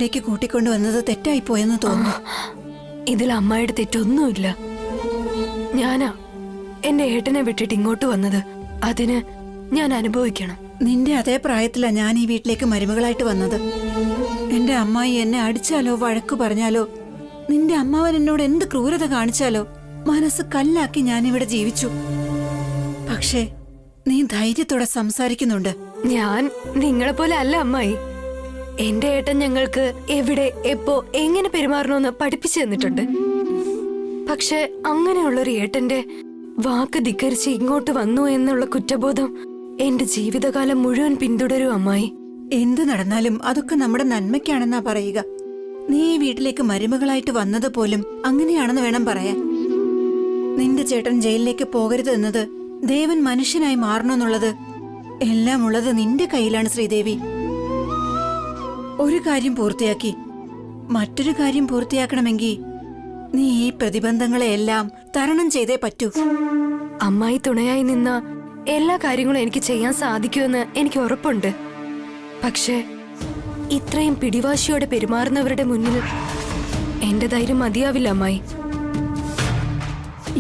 ഇവിടേക്ക് കൂട്ടിക്കൊണ്ടുവന്നത് തെറ്റായി പോയെന്ന് തോന്നുന്നു. ഇതിൽ അമ്മായിയുടെ തെറ്റൊന്നുമില്ല. ഞാനാ എന്റെ ഏട്ടനെ വിട്ടിട്ട് ഇങ്ങോട്ട് വന്നത്. അതിന് ഞാൻ അനുഭവിക്കണം. നിന്റെ അതേ പ്രായത്തിലാ ഞാൻ ഈ വീട്ടിലേക്ക് മരുമകളായിട്ട് വന്നത്. എന്റെ അമ്മായി എന്നെ അടിച്ചാലോ വഴക്കു പറഞ്ഞാലോ, നിന്റെ അമ്മാവൻ എന്നോട് എന്ത് ക്രൂരത കാണിച്ചാലോ മനസ്സ് കല്ലാക്കി ഞാനിവിടെ ജീവിച്ചു. പക്ഷേ നീ ധൈര്യത്തോടെ സംസാരിക്കുന്നുണ്ട്. ഞാൻ നിങ്ങളെ പോലെ അല്ല അമ്മായി. എന്റെ ഏട്ടൻ ഞങ്ങൾക്ക് എവിടെ എപ്പോ എങ്ങനെ പെരുമാറണമെന്ന് പഠിപ്പിച്ചു തന്നിട്ടുണ്ട്. പക്ഷെ അങ്ങനെയുള്ളൊരു ഏട്ടന്റെ വാക്ക് ധിക്കരിച്ച് ഇങ്ങോട്ട് വന്നു എന്നുള്ള കുറ്റബോധം എന്റെ ജീവിതകാലം മുഴുവൻ പിന്തുടരും അമ്മായി. എന്ത് നടന്നാലും അതൊക്കെ നമ്മുടെ നന്മയ്ക്കാണെന്നാ പറയുക. നീ ഈ വീട്ടിലേക്ക് മരുമകളായിട്ട് വന്നത് പോലും അങ്ങനെയാണെന്ന് വേണം പറയാൻ. നിന്റെ ചേട്ടൻ ജയിലിലേക്ക് പോകരുത് എന്നത്, ദേവൻ മനുഷ്യനായി മാറണമെന്നുള്ളത് എല്ലാം ഉള്ളത് നിന്റെ കയ്യിലാണ് ശ്രീദേവി. ഒരു കാര്യം പൂർത്തിയാക്കി മറ്റൊരു കാര്യം പൂർത്തിയാക്കണമെങ്കിൽ നീ ഈ പ്രതിബന്ധങ്ങളെയെല്ലാം തരണം ചെയ്തേ പറ്റൂ. അമ്മായി തുണയായി നിന്ന എല്ലാ കാര്യങ്ങളും എനിക്ക് ചെയ്യാൻ സാധിക്കുമെന്ന് എനിക്ക് ഉറപ്പുണ്ട്. പക്ഷെ ഇത്രയും പിടിവാശിയോടെ പെരുമാറുന്നവരുടെ മുന്നിൽ എന്റെ ധൈര്യം മതിയാവില്ല അമ്മായി.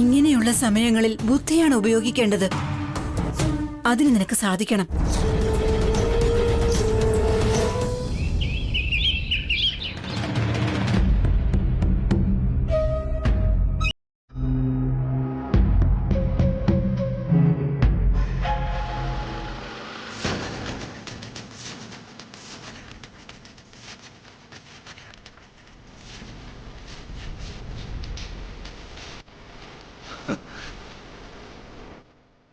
ഇങ്ങനെയുള്ള സമയങ്ങളിൽ ബുദ്ധിയാണ് ഉപയോഗിക്കേണ്ടത്. അതിന് നിനക്ക് സാധിക്കണം.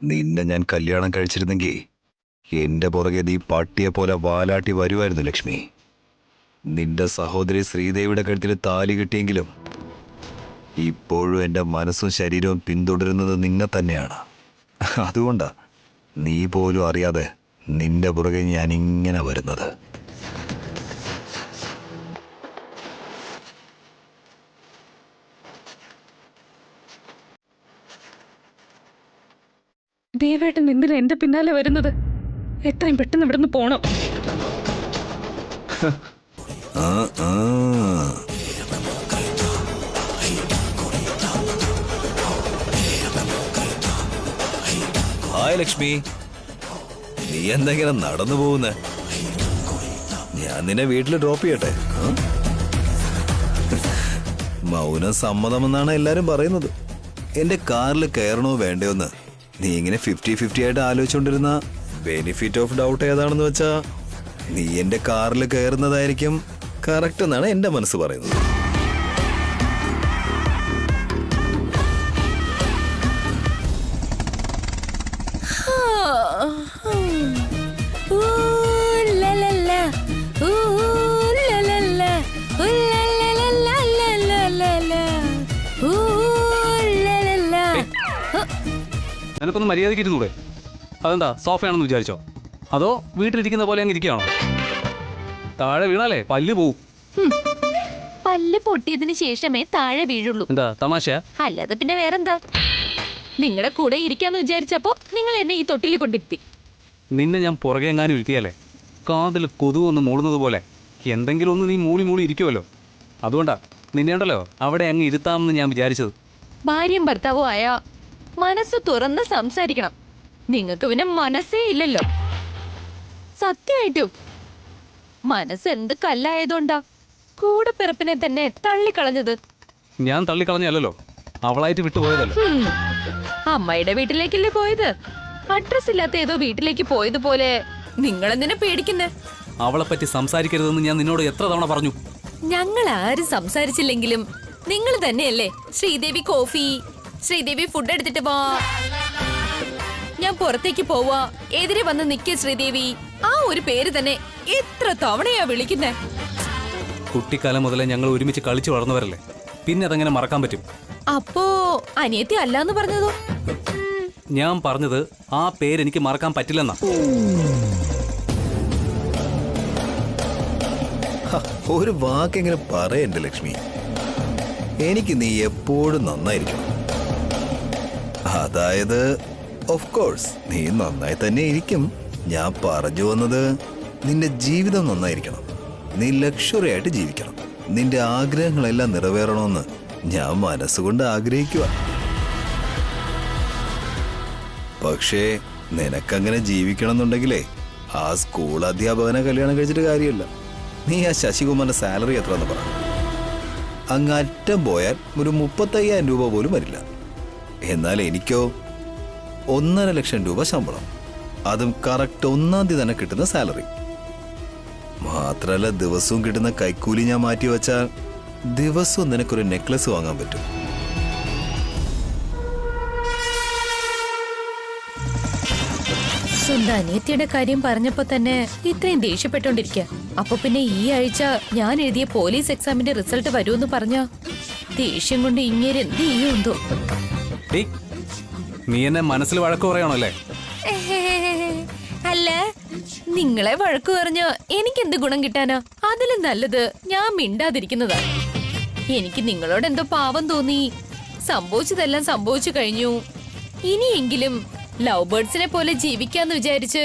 നിന്നെ ഞാൻ കല്യാണം കഴിച്ചിരുന്നെങ്കിൽ എന്റെ പുറകെ നീ പട്ടിയെ പോലെ വാലാട്ടി വരുമായിരുന്നു ലക്ഷ്മി. നിന്റെ സഹോദരി ശ്രീദേവിയുടെ കഴുത്തിൽ താലി കിട്ടിയെങ്കിലും ഇപ്പോഴും എൻ്റെ മനസ്സും ശരീരവും പിന്തുടരുന്നത് നിന്നെ തന്നെയാണ്. അതുകൊണ്ടാ നീ പോലും അറിയാതെ നിന്റെ പുറകെ ഞാൻ ഇങ്ങനെ വരുന്നത്. ദേവേട്ടൻ എന്തിനാ എന്റെ പിന്നാലെ വരുന്നത്? എത്രയും പെട്ടെന്ന് ഇവിടുന്ന് പോണം. ഹായ് ലക്ഷ്മി, നീ എന്തെങ്കിലും നടന്നു പോകുന്നേ? ഞാൻ നിന്നെ വീട്ടിൽ ഡ്രോപ്പ് ചെയ്യട്ടെ? മൗനം സമ്മതമെന്നാണ് എല്ലാരും പറയുന്നത്. എന്റെ കാറിൽ കയറണോ വേണ്ടയോന്ന് നീ ഇങ്ങനെ 50-50 ആയിട്ട് ആലോചിച്ചുകൊണ്ടിരുന്ന ബെനിഫിറ്റ് ഓഫ് ഡൗട്ട് ഏതാണെന്ന് വെച്ചാ നീ എന്റെ കാറിൽ കയറുന്നതായിരിക്കും കറക്റ്റ് എന്നാണ് എന്റെ മനസ്സ് പറയുന്നത്. നിനക്കൊന്ന് മര്യാദയ്ക്ക് ഇരുന്നൂടെ? അതെന്താ സോഫയാണെന്ന് വിചാരിച്ചോ? അതോ വീട്ടിലിരിക്കുന്ന പോലെ അങ്ങ് ഇരിക്കുകയാണോ? താഴെ വീണാലേ പല്ല് പോവും. പല്ല് പൊട്ടിയതിന് ശേഷമേ താഴെ വീഴുള്ളൂ. എന്താ തമാശയാ? അല്ലാതെ പിന്നെ വേറെന്താ? നിങ്ങളുടെ കൂടെ ഇരിക്കാന്ന് വിചാരിച്ചപ്പോ നിങ്ങൾ എന്നെ ഈ തൊട്ടിൽ കൊണ്ടിരുത്തി. നിന്നെ ഞാൻ പുറകെ എങ്ങാനും ഇരുത്തിയാലേ കാതിൽ കൊതുകൊന്ന് മൂളുന്നത് പോലെ എന്തെങ്കിലും ഒന്ന് നീ മൂളി മൂളി ഇരിക്കുമല്ലോ. അതുകൊണ്ടാ നിന്നെ ഉണ്ടല്ലോ അവിടെ അങ്ങ് ഇരുത്താമെന്ന് ഞാൻ വിചാരിച്ചത്. ഭാര്യയും ഭർത്താവും ആയാ മനസ്സ് തുറന്ന് സംസാരിക്കണം. നിങ്ങൾക്ക് പിന്നെ മനസ്സേ ഇല്ലല്ലോ. സത്യമായിട്ടും മനസ്സ് എന്ത് കല്ലായതുകൊണ്ടാ കൂടെ പിറപ്പിനെ തന്നെ തള്ളിക്കളഞ്ഞത്. ഞാൻ തള്ളിക്കളഞ്ഞല്ലോ, അവളായിട്ട് വിട്ടുപോയതല്ലോ. അമ്മയുടെ വീട്ടിലേക്കല്ലേ പോയത്? അഡ്രസ് ഇല്ലാത്ത ഏതോ വീട്ടിലേക്ക് പോയതുപോലെ നിങ്ങളെന്തിനാ പേടിക്കുന്നേ? അവളെ പറ്റി സംസാരിക്കരുതെന്ന് ഞാൻ നിന്നോട് എത്ര തവണ പറഞ്ഞു? ഞങ്ങൾ ആരും സംസാരിച്ചില്ലെങ്കിലും നിങ്ങൾ തന്നെയല്ലേ ശ്രീദേവി കോഫി, ശ്രീദേവി ഫുഡ് എടുത്തിട്ട് വാ, ഞാൻ പുറത്തേക്ക് പോവാ, എതിരെ വന്ന് നിക്ക ശ്രീദേവി, ആ ഒരു പേര് തന്നെ എത്ര തവണയാ വിളിക്കുന്നേ? കുട്ടിക്കാലം മുതലേ ഞങ്ങൾ ഒരുമിച്ച് കളിച്ചു വളർന്നവരല്ലേ, പിന്നെ അതെങ്ങനെ മറക്കാൻ പറ്റും? അപ്പോ അനിയത്തി അല്ലാന്ന് പറഞ്ഞതോ? ഞാൻ പറഞ്ഞത് ആ പേരെനിക്ക് മറക്കാൻ പറ്റില്ലെന്നാ. ഒരു വാക്കെങ്ങനെ പറയണ്ട ലക്ഷ്മി. എനിക്ക് നീ എപ്പോഴും നന്നായിരിക്കണം. അതായത് ഓഫ് കോഴ്സ് നീ നന്നായി തന്നെ ഇരിക്കും. ഞാൻ പറഞ്ഞു വന്നത് നിന്റെ ജീവിതം നന്നായിരിക്കണം. നീ ലക്ഷറി ആയിട്ട് ജീവിക്കണം. നിന്റെ ആഗ്രഹങ്ങളെല്ലാം നിറവേറണമെന്ന് ഞാൻ മനസ്സുകൊണ്ട് ആഗ്രഹിക്കുക. പക്ഷേ നിനക്കങ്ങനെ ജീവിക്കണം എന്നുണ്ടെങ്കിലേ ആ സ്കൂൾ അധ്യാപകനെ കല്യാണം കഴിച്ചിട്ട് കാര്യമില്ല. നീ ആ ശശികുമാറിന്റെ സാലറി എത്രയെന്ന് പറ. അങ്ങ് അറ്റം പോയാൽ ഒരു 35,000 രൂപ പോലും വരില്ല. എന്നാൽ എനിക്കോ 1.5 ലക്ഷം രൂപ ശമ്പളം, അതും കറക്റ്റ് 1-ാം തീയതി തന്നെ കിട്ടുന്ന സാലറി. മാത്രല്ല ദിവസവും കിട്ടുന്ന കൈക്കൂലി ഞാൻ മാറ്റി വെച്ചാൽ ദിവസവും നിനക്കൊരു നെക്ലസ് വാങ്ങാൻ പറ്റും. സ്വന്തം അനിയത്തിയുടെ കാര്യം പറഞ്ഞപ്പോ തന്നെ ഇത്രയും ദേഷ്യപ്പെട്ടോണ്ടിരിക്കുക. അപ്പൊ പിന്നെ ഈ ആഴ്ച ഞാൻ എഴുതിയ പോലീസ് എക്സാമിന്റെ റിസൾട്ട് വരുമെന്ന് പറഞ്ഞ ദേഷ്യം കൊണ്ട് ഇങ്ങനെ എന്ത് ചെയ്യുമെന്തോ. ഡേയ്, നീ എന്നെ മനസ്സിൽ വഴക്ക് പറയണല്ലേ? അല്ല, നിങ്ങളെ വഴക്കു പറഞ്ഞ എനിക്കെന്ത് ഗുണം കിട്ടാനാ? അതിലും നല്ലത് ഞാൻ മിണ്ടാതിരിക്കുന്നതാ. എനിക്ക് നിങ്ങളോട് എന്തോ പാവം തോന്നി. സംഭവിച്ചതെല്ലാം സംഭവിച്ചു കഴിഞ്ഞു. ഇനിയെങ്കിലും ലവ് ബേർഡ്സിനെ പോലെ ജീവിക്കാന്ന് വിചാരിച്ച്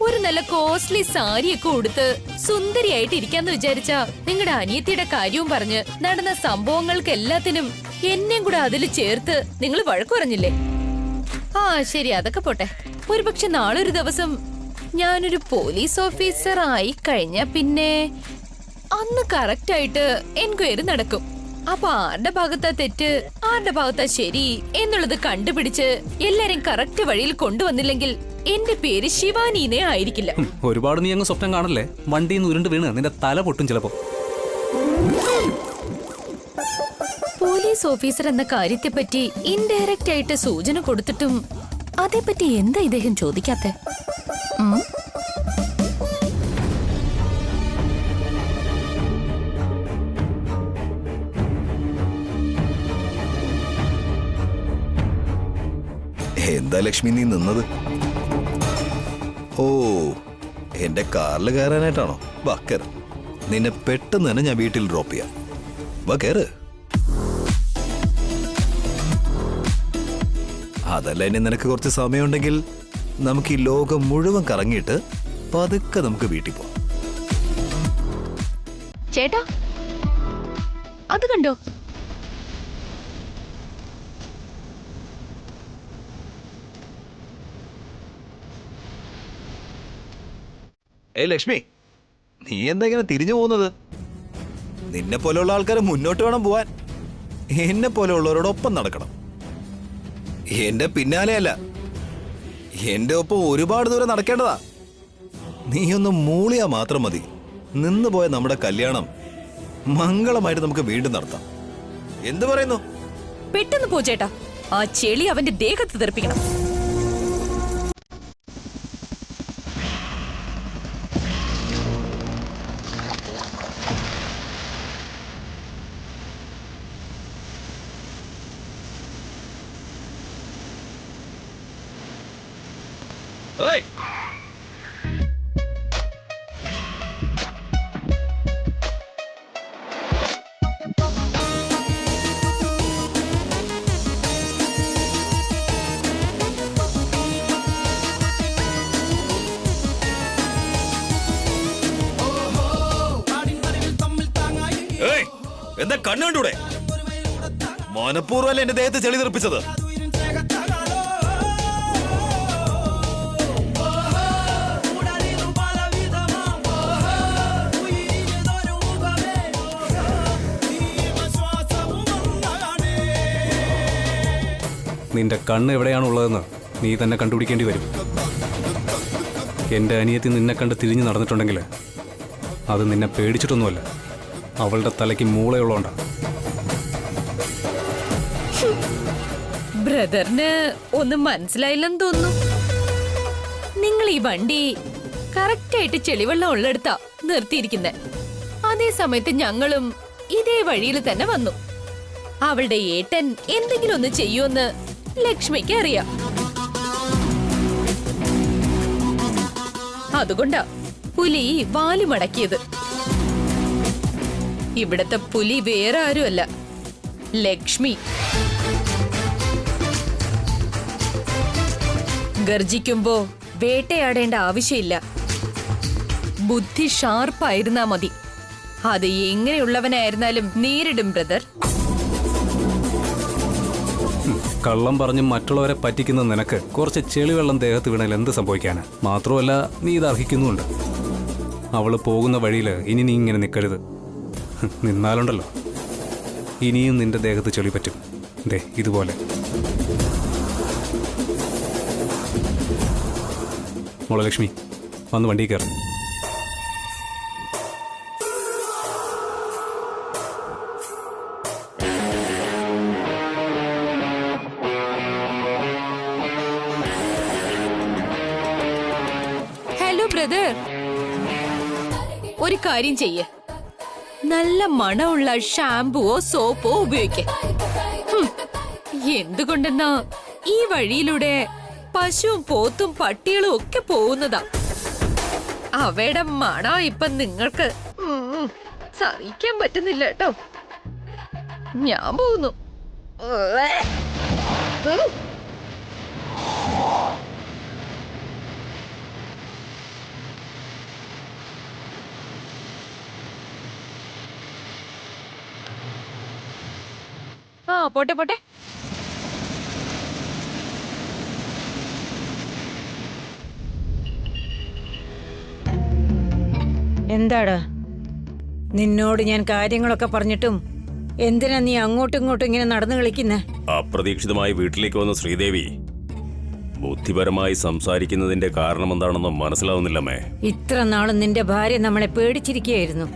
ഒരു നല്ല കോസ്റ്റ്ലി സാരിയൊക്കെ ഉടുത്ത് സുന്ദരിയായിട്ട് ഇരിക്കാന്ന് വിചാരിച്ച നിങ്ങളുടെ അനിയത്തിയുടെ കാര്യവും പറഞ്ഞ് നടന്ന സംഭവങ്ങൾക്ക് എല്ലാത്തിനും എന്നെയും കൂടെ അതിൽ ചേർത്ത് നിങ്ങൾ വഴക്കു പറഞ്ഞില്ലേ? ആ ശരി, അതൊക്കെ പോട്ടെ. ഒരുപക്ഷെ നാളൊരു ദിവസം ഞാനൊരു പോലീസ് ഓഫീസർ ആയി കഴിഞ്ഞ പിന്നെ അന്ന് കറക്റ്റ് ആയിട്ട് എൻക്വയറി നടക്കും. അപ്പൊ ആരുടെ ഭാഗത്താ തെറ്റ്, ആരുടെ ഭാഗത്താ ശരി എന്നുള്ളത് കണ്ടുപിടിച്ച് എല്ലാരും കറക്റ്റ് വഴിയിൽ കൊണ്ടുവന്നില്ലെങ്കിൽ എന്റെ പേര് ശിവാനീനെ ആയിരിക്കില്ല. ഒരുപാട് നീ അങ്ങ് സ്വപ്നം കാണല്ലേ? വണ്ടിയിൽ നിന്ന് ഉരുണ്ട് വീണ് നിന്റെ തല പൊട്ടും ചിലപ്പോ. പോലീസ് ഓഫീസർ എന്ന കാര്യത്തെപ്പറ്റി ഇൻഡയറക്റ്റ് ആയിട്ട് സൂചന കൊടുത്തിട്ടും അതേപ്പറ്റി എന്താ ഇദ്ദേഹം ചോദിക്കാത്തെ? എന്താ ലക്ഷ്മി നീ നിന്നത്? ഓ, എന്റെ കാറിൽ കയറാനായിട്ടാണോ? വാ കയറ്. നിന്നെ പെട്ടെന്ന് തന്നെ ഞാൻ വീട്ടിൽ ഡ്രോപ്പ് ചെയ്യാം. വാ കയറ്. അതല്ല, ഇനി നിനക്ക് കുറച്ച് സമയമുണ്ടെങ്കിൽ നമുക്ക് ഈ ലോകം മുഴുവൻ കറങ്ങിയിട്ട് പതുക്കെ നമുക്ക് വീട്ടിൽ പോവാം. ചേട്ടാ, അത് കണ്ടോ? ഏയ് ലക്ഷ്മി, നീ എന്താ ഇങ്ങനെ തിരിഞ്ഞു പോകുന്നത്? നിന്നെ പോലെയുള്ള ആൾക്കാർ മുന്നോട്ട് വേണം പോവാൻ. എന്നെ പോലെയുള്ളവരോടൊപ്പം നടക്കണം. എന്റെ പിന്നാലെയല്ല, എന്റെ ഒപ്പം ഒരുപാട് ദൂരം നടക്കേണ്ടതാ. നീ ഒന്ന് മൂളിയാ മാത്രം മതി. നിന്ന് പോയ നമ്മുടെ കല്യാണം മംഗളമായിട്ട് നമുക്ക് വീണ്ടും നടത്താം. എന്തു പറയുന്നു? പെട്ടെന്ന് പോ ചേട്ടാ, ആ ചെളി അവന്റെ ദേഹത്ത് തെറിപ്പിക്കണം. ഏയ്, എന്താ കണ്ണു കണ്ടൂടെ? മനഃപൂർവ്വമല്ല എന്റെ ദേഹത്ത് ചെളി തെറിപ്പിച്ചത്. നിന്റെ കണ്ണ് എവിടെയാണുള്ളതെന്ന് നീ തന്നെ കണ്ടുപിടിക്കേണ്ടി വരും. എൻ്റെ അനിയത്തി നിന്നെ കണ്ട് തിരിഞ്ഞു നടന്നിട്ടുണ്ടെങ്കിൽ അത് നിന്നെ പേടിച്ചിട്ടൊന്നുമല്ല, അവളുടെ തലയ്ക്ക് മൂളയുള്ളോണ്ടാ. ബ്രദറിന് ഒന്നും മനസ്സിലായില്ലെന്ന് തോന്നുന്നു. നിങ്ങൾ ഈ വണ്ടി കറക്റ്റ് ആയിട്ട് ചെളിവെള്ളം ഉള്ളെടുത്താ നിർത്തിയിരിക്കുന്നെ. അതേ സമയത്ത് ഞങ്ങളും ഇതേ വഴിയിൽ തന്നെ വന്നു. അവളുടെ ഏട്ടൻ എന്തെങ്കിലും ഒന്ന് ചെയ്യുമെന്ന് ലക്ഷ്മിക്ക് അറിയാം. അതുകൊണ്ടാ പുലി വാല് മടക്കിയത്. ഇവിടത്തെ പുലി വേറെ ആരുമല്ല, ലക്ഷ്മി. ഗർജിക്കുമ്പോ വേട്ടയാടേണ്ട ആവശ്യമില്ല. ബുദ്ധി ഷാർപ്പായിരുന്നാ മതി. അത് എങ്ങനെയുള്ളവനായിരുന്നാലും നേരിടും ബ്രദർ. കള്ളം പറഞ്ഞ് മറ്റുള്ളവരെ പറ്റിക്കുന്ന നിനക്ക് കുറച്ച് ചെളിവെള്ളം ദേഹത്ത് വീണാൽ എന്ത് സംഭവിക്കാനാ? മാത്രമല്ല നീ ഇത് അർഹിക്കുന്നുമുണ്ട്. അവള് പോകുന്ന വഴിയിൽ ഇനി നീ ഇങ്ങനെ നിൽക്കരുത്. നിന്നാലുണ്ടല്ലോ ഇനിയും നിന്റെ ദേഹത്ത് ചെളി പറ്റും. ദേ ഇതുപോലെ. മോളെ ലക്ഷ്മി, വന്ന് വണ്ടി കയറും. ഹലോ ബ്രദർ, ഒരു കാര്യം ചെയ്യ്. നല്ല മണമുള്ള ഷാംപൂവോ സോപ്പോ ഉപയോഗിക്ക. എന്തുകൊണ്ടെന്നാ ഈ വഴിയിലൂടെ പശുവും പോത്തും പട്ടികളും ഒക്കെ പോകുന്നതാ. അവയുടെ മണം ഇപ്പൊ നിങ്ങൾക്ക് സഹിക്കാൻ പറ്റുന്നില്ല കേട്ടോ. ഞാൻ പോകുന്നു. ആ പോട്ടെ പോട്ടെ. എന്താടാ, നിന്നോട് ഞാൻ കാര്യങ്ങളൊക്കെ പറഞ്ഞിട്ടും എന്തിനാ നീ അങ്ങോട്ടും ഇങ്ങോട്ടും ഇങ്ങനെ നടന്നു കളിക്കുന്നേ? അപ്രതീക്ഷിതമായി വീട്ടിലേക്ക് വന്ന ശ്രീദേവി ബുദ്ധിപരമായി സംസാരിക്കുന്നതിന്റെ കാരണം എന്താണെന്ന് മനസ്സിലാവുന്നില്ലമ്മേ. ഇത്ര നാളും നിന്റെ ഭാര്യ നമ്മളെ പേടിച്ചിരിക്കുകയായിരുന്നു.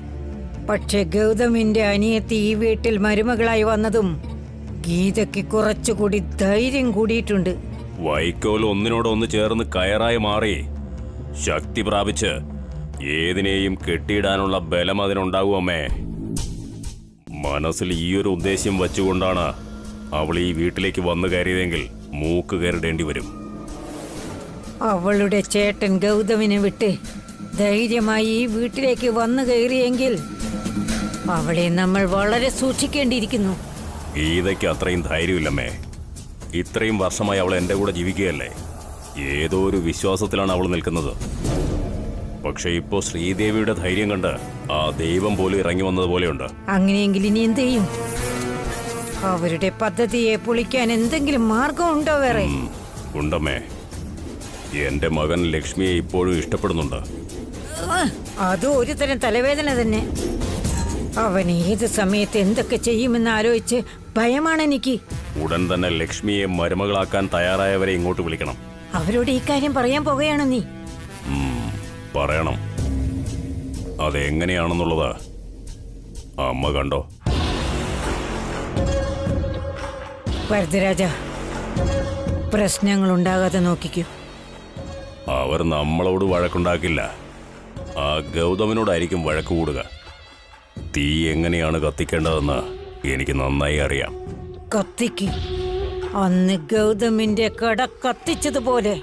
പക്ഷെ ഗൗതമിന്റെ അനിയത്തി ഈ വീട്ടിൽ മരുമകളായി വന്നതും ഗീതയ്ക്ക് കുറച്ചുകൂടി ധൈര്യം കൂടിയിട്ടുണ്ട്. വൈക്കോൽ ഒന്നിനോടൊന്ന് ചേർന്ന് കയറായി മാറി ശക്തി പ്രാപിച്ച് ഏതിനെയും കെട്ടിയിടാനുള്ള ബലം അതിനുണ്ടാകും അമ്മേ. മനസ്സിൽ ഈയൊരു ഉദ്ദേശ്യം വച്ചുകൊണ്ടാണ് അവൾ ഈ വീട്ടിലേക്ക് വന്നു കയറിയതെങ്കിൽ മൂക്ക് കയറിടേണ്ടി വരും. അവളുടെ ചേട്ടൻ ഗൗതമിനെ വിട്ട് ധൈര്യമായി ഈ വീട്ടിലേക്ക് വന്നു കയറിയെങ്കിൽ അവളെ നമ്മൾ വളരെ സൂക്ഷിക്കേണ്ടിയിരിക്കുന്നു. ഗീതയ്ക്ക് അത്രയും ധൈര്യമില്ലമ്മേ. ഇത്രയും വർഷമായി അവൾ എൻ്റെ കൂടെ ജീവിക്കുകയല്ലേ. ഏതോ ഒരു വിശ്വാസത്തിലാണ് അവൾ നിൽക്കുന്നത്. പക്ഷെ ഇപ്പോ ശ്രീദേവിയുടെ ധൈര്യം കണ്ട് ആ ദൈവം പോലും ഇറങ്ങി വന്നതുപോലെയുണ്ട്. അങ്ങനെയെങ്കിൽ ഇനി എന്ത് ചെയ്യും? അവരുടെ പദ്ധതിയെ പൊളിക്കാൻ എന്തെങ്കിലും മാർഗമുണ്ടോ വേറെ? ഉണ്ടമ്മേ. എന്റെ മകൻ ലക്ഷ്മിയെ ഇപ്പോഴും ഇഷ്ടപ്പെടുന്നുണ്ട്. അത് ഒരു തരം തലവേദന തന്നെ. അവൻ ഏത് സമയത്ത് എന്തൊക്കെ ചെയ്യുമെന്ന് ആലോചിച്ച് ഭയമാണ് എനിക്ക്. ഉടൻ തന്നെ ലക്ഷ്മിയെ മരുമകളാക്കാൻ തയ്യാറായവരെ ഇങ്ങോട്ട് വിളിക്കണം. അവരോട് ഈ കാര്യം പറയാൻ പോകുകയാണോ നീ? പറയണം. അതെങ്ങനെയാണെന്നുള്ളത് അമ്മ കണ്ടോ? വരദരാജ, പ്രശ്നങ്ങൾ ഉണ്ടാകാതെ നോക്കിക്കൂ. അവർ നമ്മളോട് വഴക്കുണ്ടാക്കില്ല. ആ ഗൗതമനോടായിരിക്കും വഴക്ക് കൂടുക. തീ എങ്ങനെയാണ് കത്തിക്കേണ്ടതെന്ന് എനിക്ക് നന്നായി അറിയാം. കത്തിക്ക്. അന്ന് ഗൗതമിന്റെ കട കത്തിച്ചതുപോലെ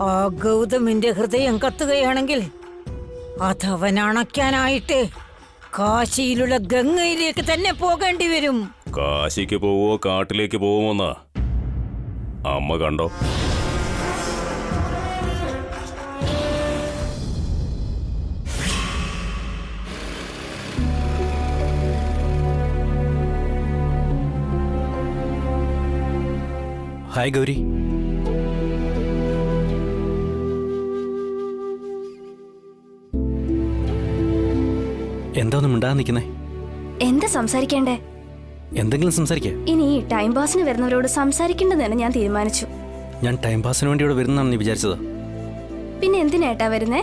ആ ഗൗതമിന്റെ ഹൃദയം കത്തുകയാണെങ്കിൽ അതവൻ അണയ്ക്കാനായിട്ട് കാശിയിലുള്ള ഗംഗയിലേക്ക് തന്നെ പോകേണ്ടി വരും. കാശിക്ക് പോവോ കാട്ടിലേക്ക് പോവുമെന്ന് അമ്മ കണ്ടോ? ഹായ് ഗൗരി. എന്താ ഒന്നും മിണ്ടാതെ നിൽക്കുന്നേ? എന്താ സംസാരിക്കേണ്ടേ? എന്തെങ്കിലും സംസാരിക്കേ. ഇനി ടൈം പാസിന് വരുന്നവരോട് സംസാരിക്കേണ്ടതെന്ന് ഞാൻ തീരുമാനിച്ചു. ഞാൻ ടൈം പാസിന് വേണ്ടി ഇവിടെ വരുന്നതാണ് നീ വിചാരിച്ചത്? പിന്നെ എന്തിനേട്ടാ വരുന്നേ?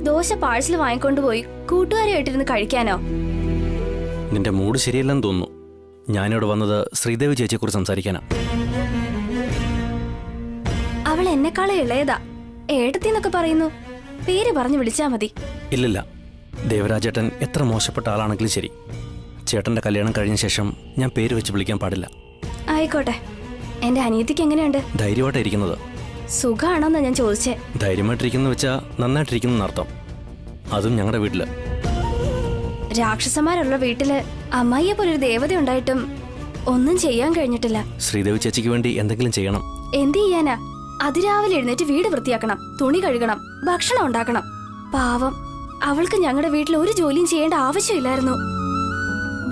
ദോശ പാഴ്സൽ വാങ്ങിക്കൊണ്ടുപോയി കൂട്ടുകാരുമായിട്ടിരുന്ന് കഴിക്കാനോ? നിന്റെ മൂഡ് ശരിയല്ലെന്ന് തോന്നുന്നു. ഞാനിവിടെ വന്നത് ശ്രീദേവി ചേച്ചിയെക്കുറിച്ച് സംസാരിക്കാനാ. അവൾ എന്നെക്കാളെ ഇളയതാ. ഏട്ടത്തിന്നൊക്കെ പറയുന്നു. പേര് പറഞ്ഞു വിളിച്ചാ മതി. ഇല്ലില്ല, ദേവരാജേട്ടൻ എത്ര മോശപ്പെട്ട ആളാണെങ്കിലും ശരി, ചേട്ടൻ്റെ കല്യാണം കഴിഞ്ഞ ശേഷം ഞാൻ പേര് വെച്ച് വിളിക്കാൻ പാടില്ല. ആയിക്കോട്ടെ. എന്റെ അനിയത്തിക്ക് എങ്ങനെയുണ്ട്? ധൈര്യമായിട്ടിരിക്കുന്നത്. സുഖാണോന്നാ ഞാൻ ചോദിച്ചേ. ധൈര്യമായിട്ടിരിക്കുന്നു വെച്ചാൽ നന്നായിട്ടിരിക്കുന്നു എന്നർത്ഥം. അതും ഞങ്ങളുടെ വീട്ടില്. രാക്ഷസന്മാരുള്ള വീട്ടില് അമ്മായിയെ പോലൊരു ദേവത ഉണ്ടായിട്ടും ഒന്നും ചെയ്യാൻ കഴിഞ്ഞിട്ടില്ല. ശ്രീദേവി ചേച്ചിക്ക് വേണ്ടി എന്തെങ്കിലും ചെയ്യണം. എന്ത് ചെയ്യാനാ? അതിരാവിലെ എഴുന്നേറ്റ് വീട് വൃത്തിയാക്കണം, തുണി കഴുകണം, ഭക്ഷണം ഉണ്ടാക്കണം. പാവം അവൾക്ക് ഞങ്ങളുടെ വീട്ടിൽ ഒരു ജോലിയും ചെയ്യേണ്ട ആവശ്യമില്ലായിരുന്നു.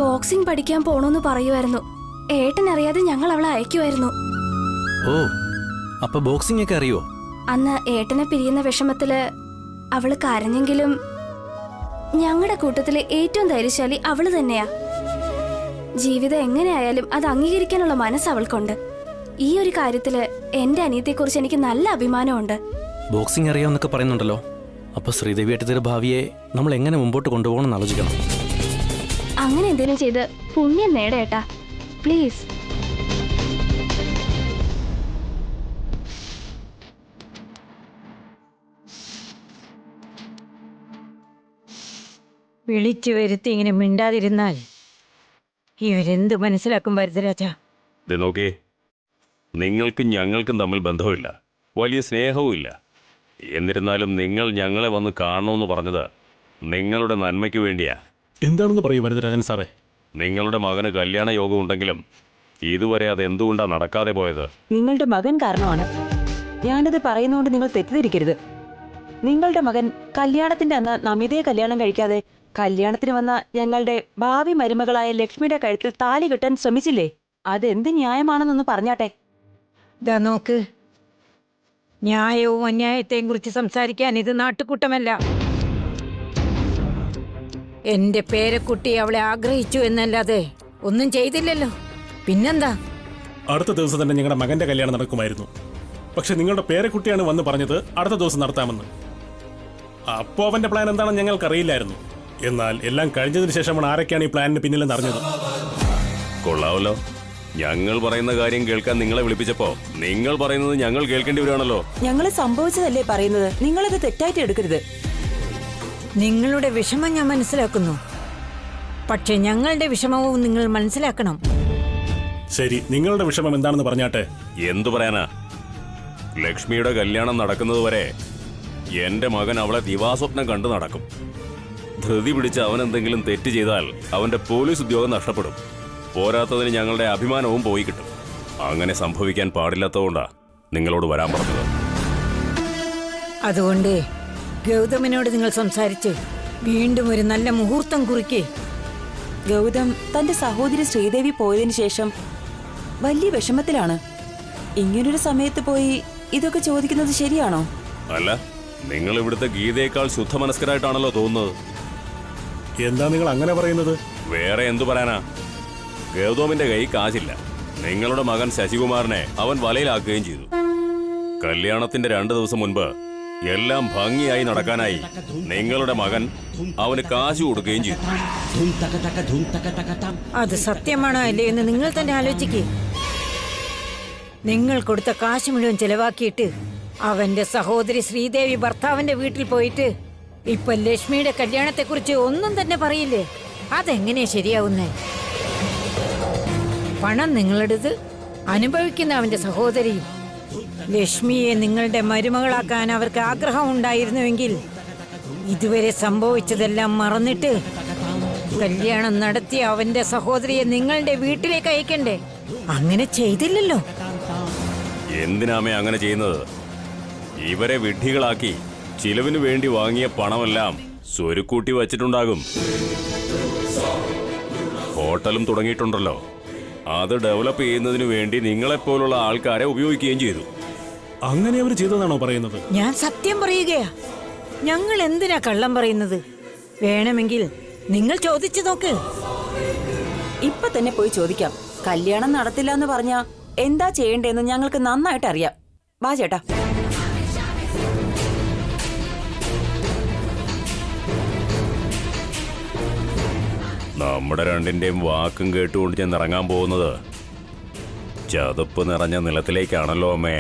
ബോക്സിംഗ് പഠിക്കാൻ പോണോന്ന് പറയുമായിരുന്നു. ഏട്ടൻ അറിയാതെ ഞങ്ങൾ അവളെ അയക്കുമായിരുന്നു. ഓ, അപ്പൊ ബോക്സിംഗ് ഒക്കെ അറിയോ? അന്ന് ഏട്ടനെ പിരിയുന്ന വിഷമത്തില് അവള് കരഞ്ഞെങ്കിലും ഞങ്ങളുടെ കൂട്ടത്തിലെ ഏറ്റവും ധൈര്യശാലി അവള് തന്നെയാ. ജീവിതം എങ്ങനെയായാലും അത് അംഗീകരിക്കാനുള്ള മനസ്സ് അവൾക്കുണ്ട്. ഈ ഒരു കാര്യത്തില് എന്റെ അനിയത്തെക്കുറിച്ച് എനിക്ക് നല്ല അഭിമാനമുണ്ട്. ബോക്സിംഗ് അറിയാമെന്നൊക്കെ പറയുന്നുണ്ടല്ലോ. അപ്പൊ ശ്രീദേവി ഏട്ടത്തിന്റെ ഭാവിയെ നമ്മൾ എങ്ങനെ മുമ്പോട്ട് കൊണ്ടുപോകണമെന്ന് ആലോചിക്കണം. അങ്ങനെ എന്തെങ്കിലും ചെയ്ത് പുണ്യം നേടേട്ടാ, പ്ലീസ്. വിളിച്ചു വരുത്തി ഇങ്ങനെ മിണ്ടാതിരുന്നാൽ ഇവരെന്ത് മനസ്സിലാക്കും വരദരാജ? ഇത് നോക്കേ, നിങ്ങൾക്കും ഞങ്ങൾക്കും തമ്മിൽ ബന്ധവുമില്ല, വലിയ സ്നേഹവുമില്ല. എന്നിരുന്നാലും നിങ്ങൾ ഞങ്ങളെ വന്ന് കാണണമെന്ന് പറഞ്ഞത് നിങ്ങളുടെ നന്മയ്ക്ക് വേണ്ടിയാ. എന്താണെന്ന് പറയൂ വരദരാജൻ സാറേ. നിങ്ങളുടെ മകന് കല്യാണ യോഗം ഉണ്ടെങ്കിലും ഇതുവരെ അത് എന്തുകൊണ്ടാണ് നടക്കാതെ പോയത്? നിങ്ങളുടെ മകൻ കാരണമാണ്. ഞാനത് പറയുന്നതുകൊണ്ട് നിങ്ങൾ തെറ്റിദ്ധരിക്കരുത്. നിങ്ങളുടെ മകൻ കല്യാണത്തിന്റെ അന്ന് നമിതയെ കല്യാണം കഴിക്കാതെ കല്യാണത്തിന് വന്ന ഞങ്ങളുടെ ഭാവി മരുമകളായ ലക്ഷ്മിയുടെ കഴുത്തിൽ താലി കെട്ടാൻ ശ്രമിച്ചില്ലേ? അതെന്ത് ന്യായമാണെന്നൊന്ന് പറഞ്ഞാട്ടെ. ദാ നോക്ക്, ന്യായവും അന്യായത്തെയും കുറിച്ച് സംസാരിക്കാൻ ഇത് നാട്ടുകൂട്ടമല്ല. എന്റെ പേരക്കുട്ടി അവളെ ആഗ്രഹിച്ചു എന്നല്ലാതെ ഒന്നും ചെയ്തില്ലല്ലോ. പിന്നെന്താ? അടുത്ത ദിവസം തന്നെ ഞങ്ങളുടെ മകന്റെ കല്യാണം നടക്കുമായിരുന്നു. പക്ഷെ നിങ്ങളുടെ പേരക്കുട്ടിയാണ് വന്ന് പറഞ്ഞത് അടുത്ത ദിവസം നടത്താമെന്ന്. അപ്പോൾ അവന്റെ പ്ലാൻ എന്താണെന്ന് ഞങ്ങൾക്കറിയില്ലായിരുന്നു. എന്നാൽ എല്ലാം കഴിഞ്ഞതിന് ശേഷമാണ് ആരൊക്കെയാണ് ഈ പ്ലാനിന് പിന്നിലെന്ന് അറിഞ്ഞത്. കൊള്ളാവല്ലോ, ഞങ്ങൾ പറയുന്ന കാര്യം കേൾക്കാൻ നിങ്ങളെ വിളിപ്പിച്ചപ്പോ നിങ്ങൾ പറയുന്നത് ഞങ്ങൾ കേൾക്കേണ്ടി വരികയാണല്ലോ. ഞങ്ങള് സംഭവിച്ചതല്ലേ പറയുന്നത്, നിങ്ങളത് തെറ്റായിട്ട് എടുക്കരുത്. നിങ്ങളുടെ വിഷമം ഞാൻ മനസ്സിലാക്കുന്നു, പക്ഷെ ഞങ്ങളുടെ വിഷമവും നിങ്ങൾ മനസ്സിലാക്കണം. ശരി, നിങ്ങളുടെ വിഷമം എന്താണെന്ന് പറഞ്ഞാട്ടെ. എന്തു പറയാനാ? ലക്ഷ്മിയുടെ കല്യാണം നടക്കുന്നതുവരെ എന്റെ മകൻ അവളെ ദിവാസ്വപ്നം കണ്ടു നടക്കും. ധൃതി പിടിച്ച് അവനെന്തെങ്കിലും തെറ്റ് ചെയ്താൽ അവന്റെ പോലീസ് ഉദ്യോഗം നഷ്ടപ്പെടും. പോരാത്തതിന് ഞങ്ങളുടെ അഭിമാനവും പോയി കിട്ടും. അങ്ങനെ സംഭവിക്കാൻ പാടില്ലാത്തതുകൊണ്ടാ നിങ്ങളോട് വരാൻ പറഞ്ഞത്. അതുകൊണ്ട് ഗൗതമിനോട് നിങ്ങൾ സംസാരിച്ച് വീണ്ടും ഒരു നല്ല മുഹൂർത്തം കുറിക്കേ. ഗൗതം തന്റെ സഹോദരി ശ്രീദേവി പോയതിനു ശേഷം വലിയ വിഷമത്തിലാണ്. ഇങ്ങനൊരു സമയത്ത് പോയി ഇതൊക്കെ ചോദിക്കുന്നത് ശരിയാണോ? അല്ല, നിങ്ങൾ ഇവിടുത്തെ ഗീതയേക്കാൾ ശുദ്ധമനസ്കരായിട്ടാണല്ലോ തോന്നുന്നത്. എന്താ നിങ്ങൾ അങ്ങനെ പറയുന്നത്? വേറെ എന്തു പറയാനാ? ഗൗതമിന്റെ കൈ കാശില്ല. നിങ്ങളുടെ മകൻ ശശികുമാറിനെ അവൻ വലയിലാക്കുകയും ചെയ്തു. കല്യാണത്തിന്റെ 2 ദിവസം മുൻപ് എല്ലാം ഭംഗിയായി നടക്കാനായി നിങ്ങളുടെ മകൻ അവന് കാശ് കൊടുക്കുകയും ചെയ്തു. അത് സത്യമാണോ അല്ലേ എന്ന് നിങ്ങൾ തന്നെ ആലോചിക്കേ. നിങ്ങൾ കൊടുത്ത കാശ് മുഴുവൻ ചെലവാക്കിയിട്ട് അവന്റെ സഹോദരി ശ്രീദേവി ഭർത്താവിന്റെ വീട്ടിൽ പോയിട്ട് ഇപ്പൊ ലക്ഷ്മിയുടെ കല്യാണത്തെക്കുറിച്ച് ഒന്നും തന്നെ പറയില്ലേ? അതെങ്ങനെയാ ശരിയാവുന്നേ? പണം നിങ്ങളുടേത്, അനുഭവിക്കുന്ന അവന്റെ സഹോദരി. ലക്ഷ്മിയെ നിങ്ങളുടെ മരുമകളാക്കാൻ അവർക്ക് ആഗ്രഹം ഉണ്ടായിരുന്നുവെങ്കിൽ ഇതുവരെ സംഭവിച്ചതെല്ലാം മറന്നിട്ട് കല്യാണം നടത്തി അവന്റെ സഹോദരിയെ നിങ്ങളുടെ വീട്ടിലേക്ക് അയക്കണ്ടേ? അങ്ങനെ ചെയ്തില്ലല്ലോ. എന്തിനാമേ അങ്ങനെ ചെയ്യുന്നത്? ഇവരെ വിഡ്ഢികളാക്കി ചിലവിന് വേണ്ടി വാങ്ങിയ പണമെല്ലാം സ്വരുക്കൂട്ടി വച്ചിട്ടുണ്ടാകും. ഹോട്ടലും തുടങ്ങിയിട്ടുണ്ടല്ലോ. അത് ഡെവലപ്പ് ചെയ്യുന്നതിന് വേണ്ടി നിങ്ങളെപ്പോലുള്ള ആൾക്കാരെ ഉപയോഗിക്കുകയും ചെയ്തു. അങ്ങനെ അവർ ചെയ്തതാണോ പറയുന്നത്? ഞാൻ സത്യം പറയുകയാ. ഞങ്ങൾ എന്തിനാ കള്ളം പറയുന്നത്? വേണമെങ്കിൽ നിങ്ങൾ ചോദിച്ചു നോക്ക്. ഇപ്പൊ തന്നെ പോയി ചോദിക്കാം. കല്യാണം നടത്തില്ല എന്ന് പറഞ്ഞാ എന്താ ചെയ്യേണ്ടതെന്ന് ഞങ്ങൾക്ക് നന്നായിട്ട് അറിയാം. വാ ചേട്ടാ. നമ്മുടെ രണ്ടിന്റെയും വാക്കും കേട്ടുകൊണ്ട് ഞാൻ ഇറങ്ങാൻ പോകുന്നത് ചതുപ്പ് നിറഞ്ഞ നിലത്തിലേക്കാണല്ലോ അമ്മേ.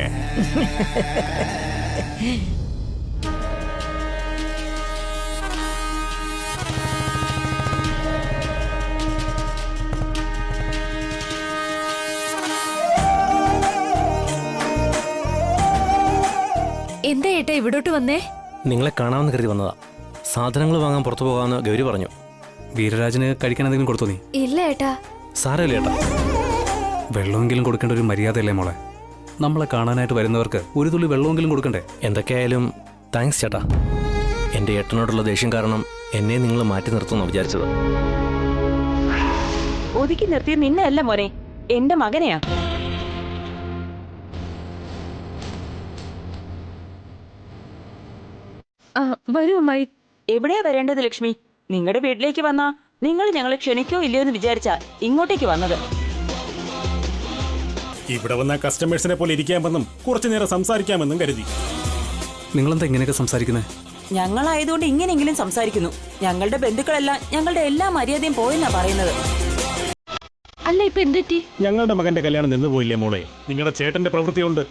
എന്താ ഏട്ടാ ഇവിടോട്ട് വന്നേ? നിങ്ങളെ കാണാമെന്ന് കരുതി വന്നതാ. സാധനങ്ങൾ വാങ്ങാൻ പുറത്തു പോകാമെന്ന് ഗൗരി പറഞ്ഞു. വീരരാജന് കഴിക്കാൻ എന്തെങ്കിലും കൊടുത്തോ നീ? ഇല്ല ഏട്ടാ. സാരമില്ല ഏട്ടാ. വെള്ളമെങ്കിലും കൊടുക്കേണ്ട ഒരു മര്യാദയല്ലേ മോളെ? നമ്മളെ കാണാനായിട്ട് വരുന്നവർക്ക് ഒരു തുള്ളി വെള്ളമെങ്കിലും കൊടുക്കണ്ടേ? എന്തൊക്കെയായാലും താങ്ക്സ് ചേട്ടാ. എൻ്റെ ഏട്ടനോടുള്ള ദേഷ്യം കാരണം എന്നെ നിങ്ങൾ മാറ്റി നിർത്തുമെന്ന് വിചാരിച്ചത്. ഒതുക്കി നിർത്തിയത് നിന്നെ അല്ല മോനെ, എന്റെ മകനെയാ. വരൂ അമ്മായി. എവിടെയാ വരേണ്ടത് ലക്ഷ്മി? നിങ്ങളുടെ വീട്ടിലേക്ക് വന്നാ നിങ്ങൾ ഞങ്ങളെ ക്ഷണിക്കോ ഇല്ലയോ എന്ന് വിചാരിച്ചാ ഇങ്ങോട്ടേക്ക് വന്നത്. ഇവിടെ വന്ന കസ്റ്റമേഴ്സിനെ പോലെ ഇരിക്കാമെന്നും കുറച്ചു നേരം സംസാരിക്കാമെന്നും കരുതി. നിങ്ങളെന്താ ഇങ്ങനെയൊക്കെ സംസാരിക്കുന്നത്? ഞങ്ങളായതുകൊണ്ട് ഇങ്ങനെയെങ്കിലും സംസാരിക്കുന്നു. ഞങ്ങളുടെ ബന്ധുക്കളെല്ലാം ഞങ്ങളുടെ എല്ലാ മര്യാദയും പോയെന്നാ പറയുന്നത്. അല്ല, ഇപ്പൊ എന്തെറ്റി? ഞങ്ങളുടെ മകന്റെ കല്യാണം നിന്നു പോയില്ലേ മോളെ? നിങ്ങളുടെ ചേട്ടന്റെ പ്രവൃത്തി കൊണ്ട്